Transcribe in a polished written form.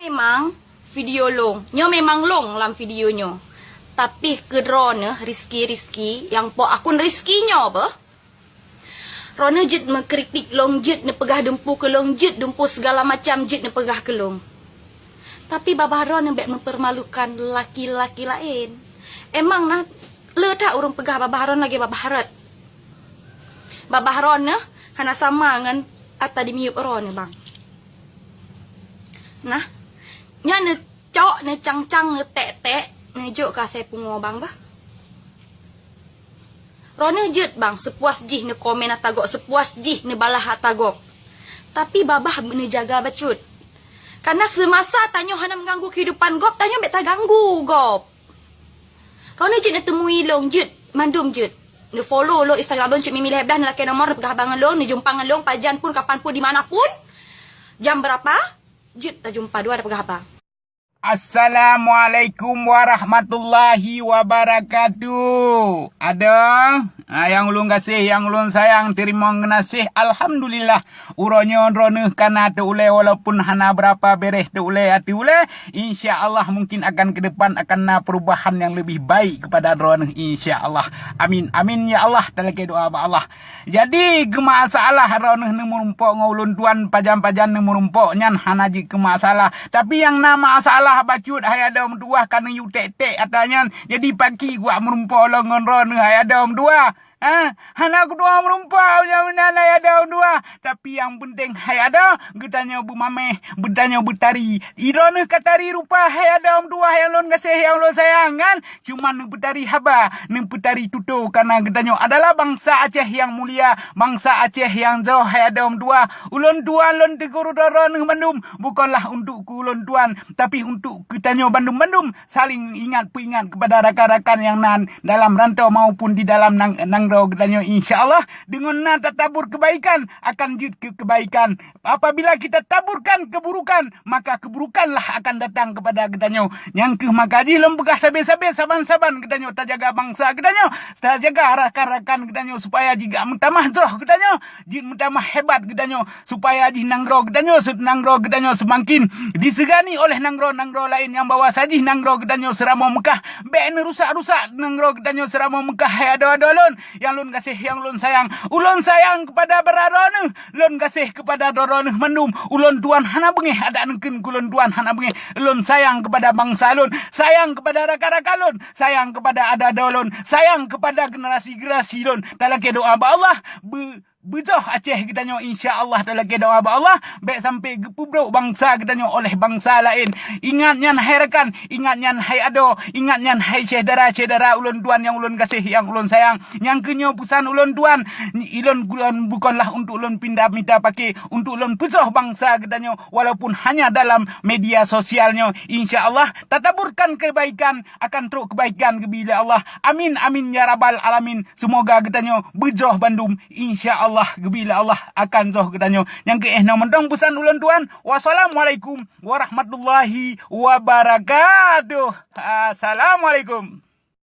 Memang video long. Nyo memang long dalam videonyo. Tapi kedrona Rizky yang po akun Rizky nyo apa? Rona jid mengkritik long jid ne pegah dempu ke long jid dempu segala macam jid ne pegah ke long. Tapi babah Rona mbek mempermalukan laki-laki lain. Emang nah le tak urung pegah babah Rona lagi babah Harat. Babah Rona hana sama dengan ata di miup Rona bang. Nah, nya ne cok ne cang-cang ne tek-tek ne jok ka saya pungo bang bah. Rona jet bang sepuas jih ne komen atagok sepuas jih ne balah atagok. Tapi babah ne jaga bacut. Karena semasa tanyo hana mengganggu kehidupan gop, tanyo mbek tak ganggu gop. Rona jet ne temui long jet, mandum jet. Ne follow lo Instagram long jet mimi lebdah ne laki nomor pegah bangan long, ne jumpa ngan long pajan pun kapan pun di mana pun. Jam berapa? Jet tak jumpa dua ada pegah apa. Assalamualaikum warahmatullahi wabarakatuh. Ada yang ulun kasih, yang ulun sayang, terima kasih. Alhamdulillah. Uronyo roneh kana tu ule walaupun hana berapa bereh tu ule hati ule. InsyaAllah mungkin akan ke depan akan na perubahan yang lebih baik kepada roneh insyaAllah. Amin. Amin ya Allah. Dalam doa Allah. Jadi kemasalah roneh nemurumpok ngulun tuan pajan-pajan nemurumpok nyan hana ji kemasalah. Tapi yang nama masalah bacut hai ada dua kana yu tek-tek atanya jadi pagi gua merumpau longon ron hai ada dua. Hana kedua merumpau jaminan hai ada dua. Tapi yang penting hai ada gedanya bu mameh bedanya betari. Irone katari rupa hai ada dua yang lon kasih yang lon sayang kan. Cuman betari haba neng betari tutu karena gedanya adalah bangsa Aceh yang mulia, bangsa Aceh yang jauh hai ada dua. Ulun tuan lon teguru doron Bandung bukanlah untuk ulun tuan tapi untuk kitanya Bandung-Bandung saling ingat peringat kepada rakan-rakan yang nan dalam rantau maupun di dalam nangrau katanya insyaallah dengan nata tabur kebaikan akan jid ke kebaikan. Apabila kita taburkan keburukan maka keburukanlah akan datang kepada katanya. Yang ke makaji lembegah sabe-sabe saban-saban katanya tak jaga bangsa katanya, tak jaga rakan-rakan katanya supaya jika mentamah joh katanya, jid mentamah hebat katanya supaya jid nangrau katanya nangrau katanya semakin disegani oleh nanggro-nanggro lain yang bawa sajih nanggro gedanyo seramo Mekah ben rusak-rusak nanggro gedanyo seramo Mekah ya ada-adalon yang lun kasih yang lun sayang ulun sayang kepada beradon lun kasih kepada doron mendum ulun tuan hana bengeh ada nengkeun kulun tuan hana bengeh lun sayang kepada bangsa lun sayang kepada rakan-rakan lun sayang kepada ada-adalon sayang kepada generasi-generasi lun dalam doa Allah bejoh Aceh katanya insyaallah dalam doa Allah baik sampai gepubruk bangsa katanya oleh bangsa lain. Ingat nyan hai rekan, ingat nyan hai ado, ingat nyan hai cedera ulun tuan yang ulun kasih yang ulun sayang. Yang kenyo pesan ulun tuan ilun bukanlah untuk ulun pindah minta pakai untuk ulun bejoh bangsa katanya walaupun hanya dalam media sosialnya. Insyaallah tataburkan kebaikan akan teruk kebaikan kebila Allah. Amin amin ya rabbal alamin. Semoga katanya bejoh Bandung insyaallah Allah gebila Allah akan zoh kedanyo yang ke mendong pesan ulun tuan. Wassalamualaikum warahmatullahi wabarakatuh. Assalamualaikum.